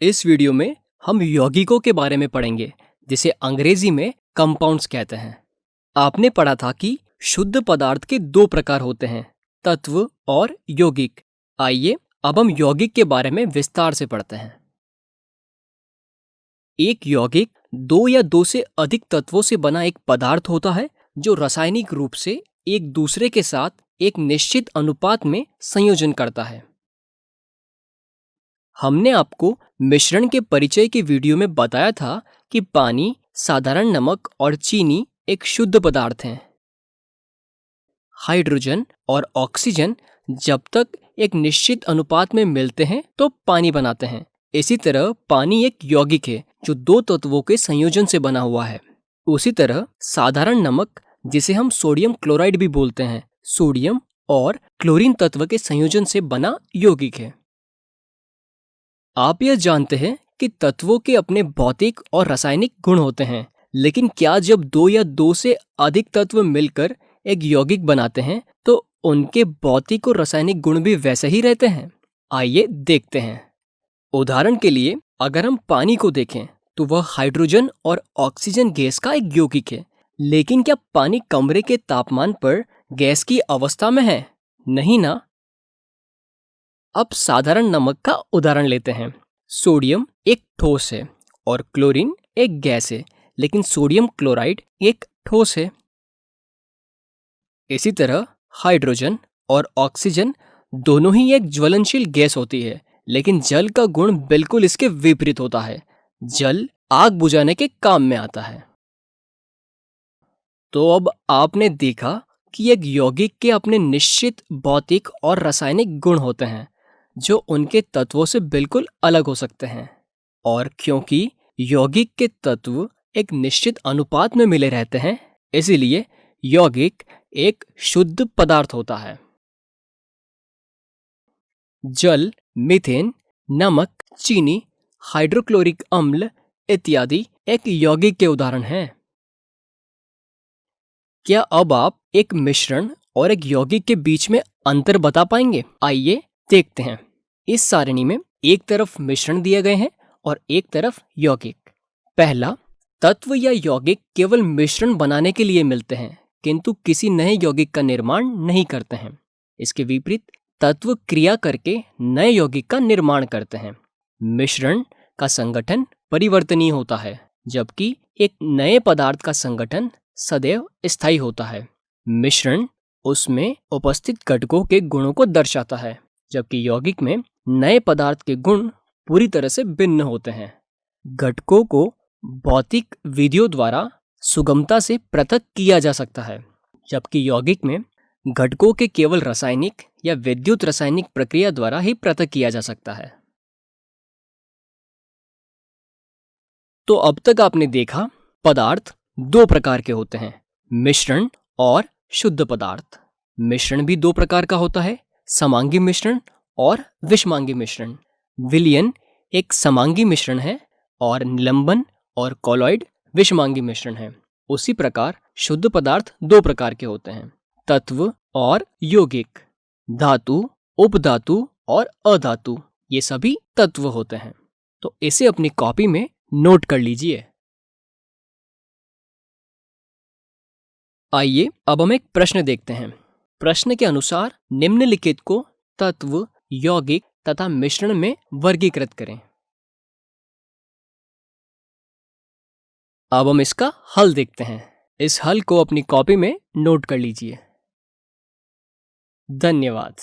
इस वीडियो में हम यौगिकों के बारे में पढ़ेंगे, जिसे अंग्रेजी में कंपाउंड्स कहते हैं। आपने पढ़ा था कि शुद्ध पदार्थ के दो प्रकार होते हैं, तत्व और यौगिक। आइए अब हम यौगिक के बारे में विस्तार से पढ़ते हैं। एक यौगिक दो या दो से अधिक तत्वों से बना एक पदार्थ होता है जो रासायनिक रूप से एक दूसरे के साथ एक निश्चित अनुपात में संयोजन करता है। हमने आपको मिश्रण के परिचय के वीडियो में बताया था कि पानी, साधारण नमक और चीनी एक शुद्ध पदार्थ हैं। हाइड्रोजन और ऑक्सीजन जब तक एक निश्चित अनुपात में मिलते हैं तो पानी बनाते हैं। इसी तरह पानी एक यौगिक है जो दो तत्वों के संयोजन से बना हुआ है। उसी तरह साधारण नमक, जिसे हम सोडियम क्लोराइड भी बोलते हैं, सोडियम और क्लोरीन तत्व के संयोजन से बना यौगिक है। आप यह जानते हैं कि तत्वों के अपने भौतिक और रासायनिक गुण होते हैं, लेकिन क्या जब दो या दो से अधिक तत्व मिलकर एक यौगिक बनाते हैं तो उनके भौतिक और रासायनिक गुण भी वैसे ही रहते हैं? आइए देखते हैं। उदाहरण के लिए अगर हम पानी को देखें तो वह हाइड्रोजन और ऑक्सीजन गैस का एक यौगिक है, लेकिन क्या पानी कमरे के तापमान पर गैस की अवस्था में है? नहीं ना। अब साधारण नमक का उदाहरण लेते हैं। सोडियम एक ठोस है और क्लोरीन एक गैस है, लेकिन सोडियम क्लोराइड एक ठोस है। इसी तरह हाइड्रोजन और ऑक्सीजन दोनों ही एक ज्वलनशील गैस होती है, लेकिन जल का गुण बिल्कुल इसके विपरीत होता है। जल आग बुझाने के काम में आता है। तो अब आपने देखा कि एक यौगिक के अपने निश्चित भौतिक और रासायनिक गुण होते हैं जो उनके तत्वों से बिल्कुल अलग हो सकते हैं। और क्योंकि यौगिक के तत्व एक निश्चित अनुपात में मिले रहते हैं, इसीलिए यौगिक एक शुद्ध पदार्थ होता है। जल, मीथेन, नमक, चीनी, हाइड्रोक्लोरिक अम्ल इत्यादि एक यौगिक के उदाहरण हैं। क्या अब आप एक मिश्रण और एक यौगिक के बीच में अंतर बता पाएंगे? आइए देखते हैं। इस सारणी में एक तरफ मिश्रण दिए गए हैं और एक तरफ यौगिक। पहला, तत्व या यौगिक केवल मिश्रण बनाने के लिए मिलते हैं, किंतु किसी नए यौगिक का निर्माण नहीं करते हैं। इसके विपरीत तत्व क्रिया करके नए यौगिक का निर्माण करते हैं। मिश्रण का संगठन परिवर्तनीय होता है, जबकि एक नए पदार्थ का संगठन सदैव स्थायी होता है। मिश्रण उसमें उपस्थित घटकों के गुणों को दर्शाता है, जबकि यौगिक में नए पदार्थ के गुण पूरी तरह से भिन्न होते हैं। घटकों को भौतिक विधियों द्वारा सुगमता से पृथक किया जा सकता है, जबकि यौगिक में घटकों के केवल रासायनिक या विद्युत रासायनिक प्रक्रिया द्वारा ही पृथक किया जा सकता है। तो अब तक आपने देखा पदार्थ दो प्रकार के होते हैं, मिश्रण और शुद्ध पदार्थ। मिश्रण भी दो प्रकार का होता है, समांगी मिश्रण और विषमांगी मिश्रण। विलयन एक समांगी मिश्रण है और निलंबन और कॉलॉइड विषमांगी मिश्रण है। उसी प्रकार शुद्ध पदार्थ दो प्रकार के होते हैं, तत्व और यौगिक। धातु, उपधातु और अधातु, ये सभी तत्व होते हैं। तो इसे अपनी कॉपी में नोट कर लीजिए। आइए अब हम एक प्रश्न देखते हैं। प्रश्न के अनुसार निम्नलिखित को तत्व, यौगिक तथा मिश्रण में वर्गीकृत करें। अब हम इसका हल देखते हैं। इस हल को अपनी कॉपी में नोट कर लीजिए। धन्यवाद।